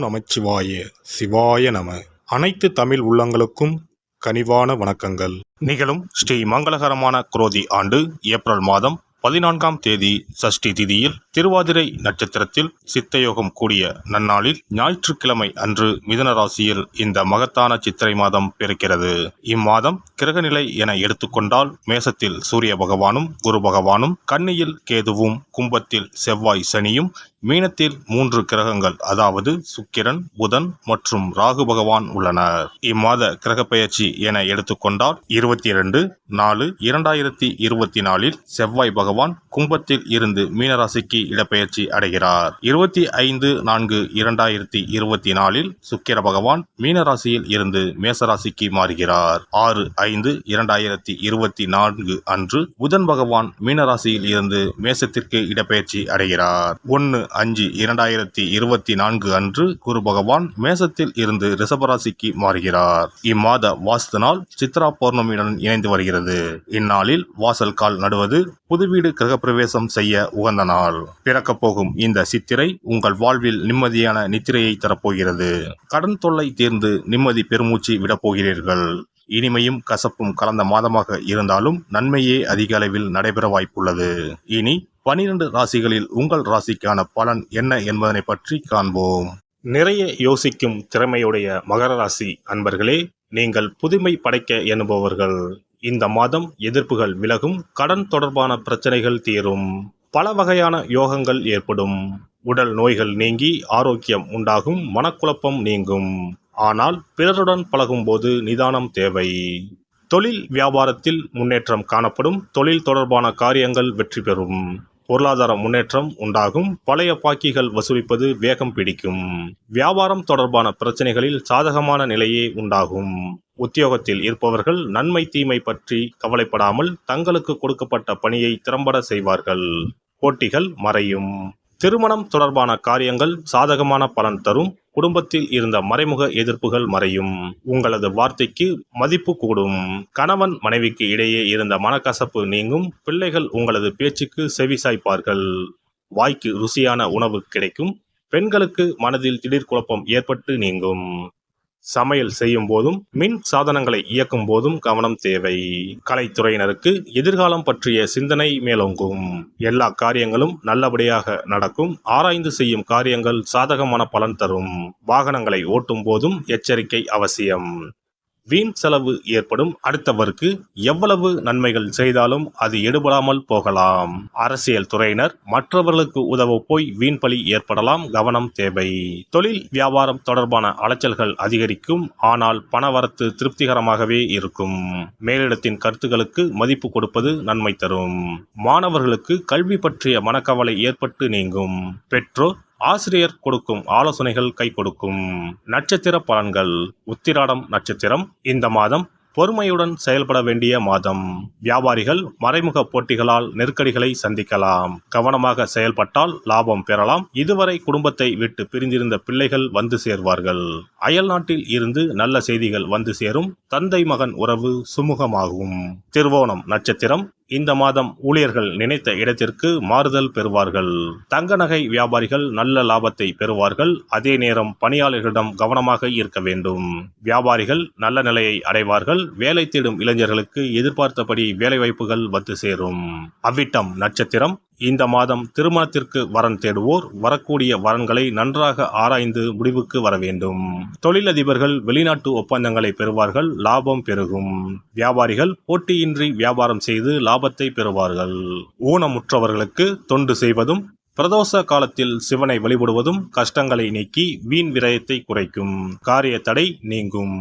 நமச்சிவாய சிவாய நம. அனைத்து தமிழ் உள்ளங்களுக்கும் கனிவான வணக்கங்கள். நிகழும் ஸ்ரீ மங்களகரமான குரோதி ஆண்டு ஏப்ரல் மாதம் 14ஆம் தேதி சஷ்டி திதியில் திருவாதிரை நட்சத்திரத்தில் சித்தயோகம் கூடிய நன்னாளில் ஞாயிற்றுக்கிழமை அன்று மிதுன ராசியில் இந்த மகத்தான சித்திரை மாதம் பிறக்கிறது. இம்மாதம் கிரகநிலை என எடுத்துக்கொண்டால் மேசத்தில் சூரிய பகவானும் குரு பகவானும், கன்னியில் கேதுவும், கும்பத்தில் செவ்வாய் சனியும், மீனத்தில் 3 கிரகங்கள் அதாவது சுக்கிரன், புதன் மற்றும் ராகு பகவான் உள்ளனர். இம்மாத கிரக பெயர்ச்சி என எடுத்துக்கொண்டால் 22/4/2024 செவ்வாய் பகவான் கும்பத்தில் இருந்து மீனராசிக்கு இடப்பெயர்ச்சி அடைகிறார். 25/4/2024 சுக்கிர பகவான் மீனராசியில் இருந்து மேசராசிக்கு மாறுகிறார். 6/5/2024 அன்று புதன் பகவான் மீனராசியில் இருந்து மேசத்திற்கு இடப்பெயர்ச்சி அடைகிறார். 1/5/2024 அன்று குரு பகவான் மேசத்தில் இருந்து ரிஷபராசிக்கு மாறுகிறார். இம்மாத வாஸ்து நாள் சித்ரா பௌர்ணமியுடன் இணைந்து வருகிறது. இந்நாளில் வாசல் கால் நடுவது, புது வீடு கிரகப்பிரவேசம் செய்ய உகந்த நாள். பிறக்கப் போகும் இந்த சித்திரை உங்கள் வாழ்வில் நிம்மதியான நித்திரையை தரப்போகிறது. கடன் தொல்லை தீர்ந்து நிம்மதி பெருமூச்சு விடப்போகிறீர்கள். இனிமையும் கசப்பும் கலந்த மாதமாக இருந்தாலும் நன்மையே அதிக அளவில் நடைபெற வாய்ப்புள்ளது. இனி 12 ராசிகளில் உங்கள் ராசிக்கான பலன் என்ன என்பதனை பற்றி காண்போம். நிறைய யோசிக்கும் திறமையுடைய மகர ராசி அன்பர்களே, நீங்கள் புதுமை படைக்க எண்ணுபவர்கள். இந்த மாதம் எதிர்ப்புகள் விலகும், கடன் தொடர்பான பிரச்சனைகள் தீரும், பல வகையான யோகங்கள் ஏற்படும், உடல் நோய்கள் நீங்கி ஆரோக்கியம் உண்டாகும், மனக்குழப்பம் நீங்கும். ஆனால் பிறருடன் பழகும் போது நிதானம் தேவை. தொழில் வியாபாரத்தில் முன்னேற்றம் காணப்படும், தொழில் தொடர்பான காரியங்கள் வெற்றி பெறும், பொருளாதார முன்னேற்றம் உண்டாகும், பழைய பாக்கிகள் வசூலிப்பது வேகம் பிடிக்கும், வியாபாரம் தொடர்பான பிரச்சனைகளில் சாதகமான நிலையே உண்டாகும். உத்தியோகத்தில் இருப்பவர்கள் நன்மை தீமை பற்றி கவலைப்படாமல் தங்களுக்கு கொடுக்கப்பட்ட பணியை திறம்பட செய்வார்கள். போட்டிகள் மறையும். திருமணம் தொடர்பான காரியங்கள் சாதகமான பலன் தரும். குடும்பத்தில் இருந்த மறைமுக எதிர்ப்புகள் மறையும். உங்களது வார்த்தைக்கு மதிப்பு கூடும். கணவன் மனைவிக்கு இடையே இருந்த மனக்கசப்பு நீங்கும். பிள்ளைகள் உங்களது பேச்சுக்கு செவிசாய்ப்பார்கள். வாய்க்கு ருசியான உணவு கிடைக்கும். பெண்களுக்கு மனதில் திடீர் குழப்பம் ஏற்பட்டு நீங்கும். சமையல் செய்யும் போதும் மின் சாதனங்களை இயக்கும் போதும் கவனம் தேவை. கலைத்துறையினருக்கு எதிர்காலம் பற்றிய சிந்தனை மேலோங்கும். எல்லா காரியங்களும் நல்லபடியாக நடக்கும். ஆராய்ந்து செய்யும் காரியங்கள் சாதகமான பலன் தரும். வாகனங்களை ஓட்டும் போதும் எச்சரிக்கை அவசியம். வீண் செலவு ஏற்படும். அடுத்தவருக்கு எவ்வளவு நன்மைகள் செய்தாலும் அது எடுபடாமல் போகலாம். அரசியல் துறையினர் மற்றவர்களுக்கு உதவ போய் வீண் பலி ஏற்படலாம், கவனம் தேவை. தொழில் வியாபாரம் தொடர்பான அலைச்சல்கள் அதிகரிக்கும். ஆனால் பணவரத்து திருப்திகரமாகவே இருக்கும். மேலிடத்தின் கருத்துக்களுக்கு மதிப்பு கொடுப்பது நன்மை தரும். மாணவர்களுக்கு கல்வி பற்றிய மனக்கவலை ஏற்பட்டு நீங்கும். பெற்றோர் ஆசிரியர் கொடுக்கும் ஆலோசனைகள் கை கொடுக்கும். நட்சத்திர பலன்கள். உத்திராடம் நட்சத்திரம். இந்த மாதம் பொறுமையுடன் செயல்பட வேண்டிய மாதம். வியாபாரிகள் மறைமுக போட்டிகளால் நெருக்கடிகளை சந்திக்கலாம். கவனமாக செயல்பட்டால் லாபம் பெறலாம். இதுவரை குடும்பத்தை விட்டு பிரிந்திருந்த பிள்ளைகள் வந்து சேர்வார்கள். அயல் நாட்டில் இருந்து நல்ல செய்திகள் வந்து சேரும். தந்தை மகன் உறவு சுமூகமாகும். திருவோணம் நட்சத்திரம். இந்த மாதம் ஊழியர்கள் நினைத்த இடத்திற்கு மாறுதல் பெறுவார்கள். தங்க நகை வியாபாரிகள் நல்ல லாபத்தை பெறுவார்கள். அதே நேரம் பணியாளர்களிடம் கவனமாக இருக்க வேண்டும். வியாபாரிகள் நல்ல நிலையை அடைவார்கள். வேலை தேடும் இளைஞர்களுக்கு எதிர்பார்த்தபடி வேலைவாய்ப்புகள் வந்து சேரும். அவ்விட்டம் நட்சத்திரம். இந்த மாதம் திருமணத்திற்கு வரன் தேடுவோர் வரக்கூடிய வரன்களை நன்றாக ஆராய்ந்து முடிவுக்கு வர வேண்டும். தொழிலதிபர்கள் வெளிநாட்டு ஒப்பந்தங்களை பெறுவார்கள். லாபம் பெருகும். வியாபாரிகள் போட்டியின்றி வியாபாரம் செய்து லாபத்தை பெறுவார்கள். ஊனமுற்றவர்களுக்கு தொண்டு செய்வதும் பிரதோஷ காலத்தில் சிவனை வழிபடுவதும் கஷ்டங்களை நீக்கி வீண் விரயத்தை குறைக்கும். காரிய தடை நீங்கும்.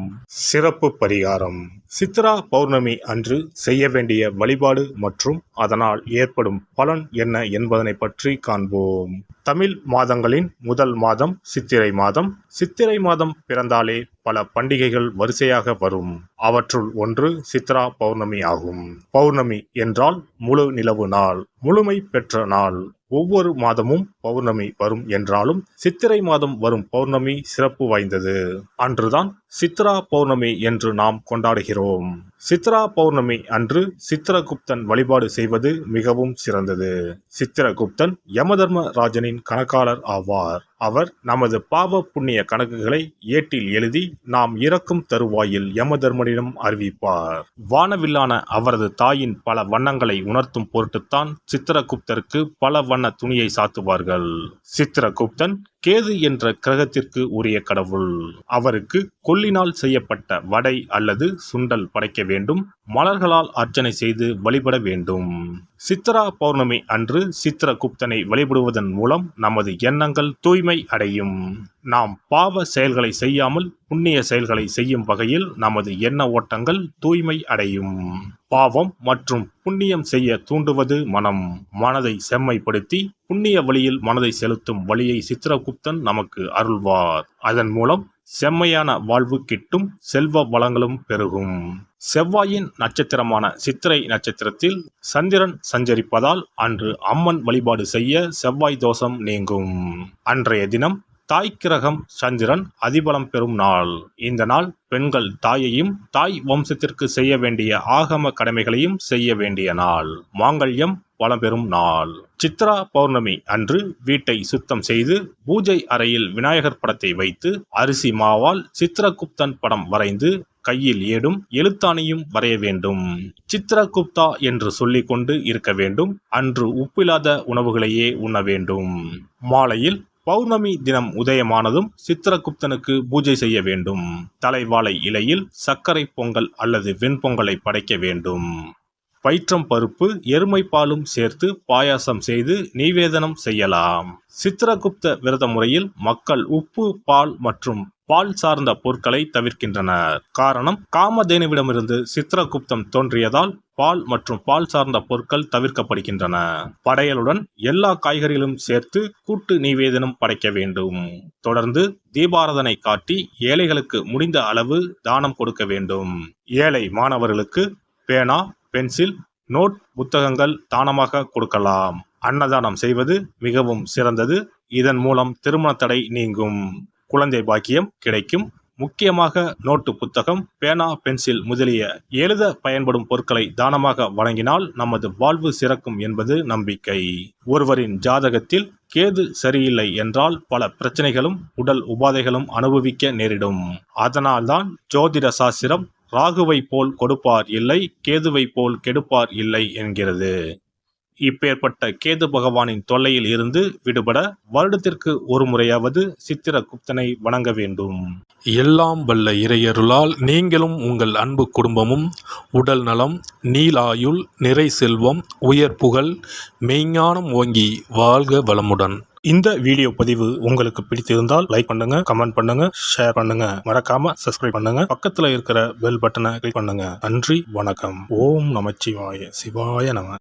சிறப்பு பரிகாரம். சித்ரா பௌர்ணமி அன்று செய்ய வேண்டிய வழிபாடு மற்றும் அதனால் ஏற்படும் பலன் என்ன என்பதனை பற்றி காண்போம். தமிழ் மாதங்களின் முதல் மாதம் சித்திரை மாதம். சித்திரை மாதம் பிறந்தாலே பல பண்டிகைகள் வரிசையாக வரும். அவற்றுள் ஒன்று சித்ரா பௌர்ணமி ஆகும். பௌர்ணமி என்றால் முழு நிலவு நாள், முழுமை பெற்ற நாள். ஒவ்வொரு மாதமும் பௌர்ணமி வரும் என்றாலும் சித்திரை மாதம் வரும் பௌர்ணமி சிறப்பு வாய்ந்தது. அன்றுதான் சித்ரா பௌர்ணமி என்று நாம் கொண்டாடுகிறோம். சித்ரா பௌர்ணமி அன்று சித்திரகுப்தன் வழிபாடு செய்வது மிகவும் சிறந்தது. சித்திரகுப்தன் யமதர்ம ராஜனின் கணக்காளர் ஆவார். அவர் நமது பாவ புண்ணிய கணக்குகளை ஏட்டில் எழுதி நாம் இறக்கும் தருவாயில் யமதர்மனிடம் அறிவிப்பார். வானவில்லான அவரது தாயின் பல வண்ணங்களை உணர்த்தும் பொருட்டுத்தான் சித்திரகுப்தருக்கு பல வண்ண துணியை சாத்துவார்கள். சித்திரகுப்தன் கேது என்ற கிரகத்திற்கு உரிய கடவுள். அவருக்கு கொள்ளினால் செய்யப்பட்ட வடை அல்லது சுண்டல் படைக்க வேண்டும். மலர்களால் அர்ச்சனை செய்து வழிபட வேண்டும். சித்ரா பௌர்ணமி அன்று சித்திரகுப்தனை வழிபடுவதன் மூலம் நமது எண்ணங்கள் தூய்மை அடையும். நாம் பாவ செயல்களை செய்யாமல் புண்ணிய செயல்களை செய்யும் வகையில் நமது எண்ண ஓட்டங்கள் தூய்மை அடையும். பாவம் மற்றும் புண்ணியம் செய்ய தூண்டுவது மனம். மனதை செம்மைப்படுத்தி புண்ணிய வழியில் மனதை செலுத்தும் வழியை சித்திரகுப்தன் நமக்கு அருள்வார். அதன் மூலம் செம்மையான வாழ்வு கிட்டும், செல்வ வளங்களும் பெருகும். செவ்வாயின் நட்சத்திரமான சித்திரை நட்சத்திரத்தில் சந்திரன் சஞ்சரிப்பதால் அன்று அம்மன் வழிபாடு செய்ய செவ்வாய் தோஷம் நீங்கும். அன்றைய தினம் தாய் கிரகம் சந்திரன் அதிபலம் பெறும் நாள். இந்த நாள் பெண்கள் தாயையும் தாய் வம்சத்திற்கு செய்ய வேண்டிய ஆகம கடமைகளையும் செய்ய வேண்டிய நாள். மாங்கல்யம் வளம் பெறும் நாள். சித்ரா பௌர்ணமி அன்று வீட்டை சுத்தம் செய்து பூஜை அறையில் விநாயகர் படத்தை வைத்து அரிசி மாவால் சித்திரகுப்தன் படம் வரைந்து கையில் ஏடும் எழுத்தாணியும் வரைய வேண்டும். சித்திரகுப்தா என்று சொல்லிக் கொண்டு இருக்க வேண்டும். அன்று உப்பில்லாத உணவுகளையே உண்ண வேண்டும். மாலையில் பௌர்ணமி தினம் உதயமானதும் சித்திரகுப்தனுக்கு பூஜை செய்ய வேண்டும். தலைவாழை இலையில் சர்க்கரை பொங்கல் அல்லது வெண்பொங்கலை படைக்க வேண்டும். பயிற்றம் பருப்பு எருமை பாலும் சேர்த்து பாயாசம் செய்து நிவேதனம் செய்யலாம். சித்திரகுப்த விரத முறையில் மக்கள் உப்பு, பால் மற்றும் பால் சார்ந்த பொருட்களை தவிர்க்கின்றனர். காரணம், காமதேனுவிடமிருந்து சித்திரகுப்தம் தோன்றியதால் பால் மற்றும் பால் சார்ந்த பொருட்கள் தவிர்க்கப்படுகின்றன. படையலுடன் எல்லா காய்கறிகளும் சேர்த்து கூட்டு நிவேதனம் படைக்க வேண்டும். தொடர்ந்து தீபாராதனை காட்டி ஏழைகளுக்கு முடிந்த அளவு தானம் கொடுக்க வேண்டும். ஏழை மாணவர்களுக்கு பேனா, பென்சில், நோட், புத்தகங்கள் தானமாக கொடுக்கலாம். அன்னதானம் செய்வது மிகவும் சிறந்தது. இதன் மூலம் திருமண தடை நீங்கும், குழந்தை பாக்கியம் கிடைக்கும். முக்கியமாக நோட்டு புத்தகம், பேனா, பென்சில் முதலிய எழுத பயன்படும் பொருட்களை தானமாக வழங்கினால் நமது வாழ்வு சிறக்கும் என்பது நம்பிக்கை. ஒருவரின் ஜாதகத்தில் கேது சரியில்லை என்றால் பல பிரச்சனைகளும் உடல் உபாதைகளும் அனுபவிக்க நேரிடும். அதனால்தான் ஜோதிட சாஸ்திரம் ராகுவை போல் கொடுப்பார் இல்லை, கேதுவை போல் கெடுப்பார் இல்லை என்கிறது. இப்பேற்பட்ட கேது பகவானின் தொல்லையில் இருந்து விடுபட வருடத்திற்கு ஒரு முறையாவது சித்திரகுப்தனை வணங்க வேண்டும். எல்லாம் வல்ல இறையருளால் நீங்களும் உங்கள் அன்பு குடும்பமும் உடல் நலம், நீலாயுள், நிறை செல்வம், உயர் புகழ், மெய்ஞானம் ஓங்கி வாழ்க வளமுடன். இந்த வீடியோ பதிவு உங்களுக்கு பிடித்திருந்தால் லைக் பண்ணுங்க, கமெண்ட் பண்ணுங்க, ஷேர் பண்ணுங்க. மறக்காம சப்ஸ்கிரைப் பண்ணுங்க. பக்கத்துல இருக்கிற பெல் பட்டனை கிளிக் பண்ணுங்க. நன்றி, வணக்கம். ஓம் நமச்சிவாய. சிவாய நம.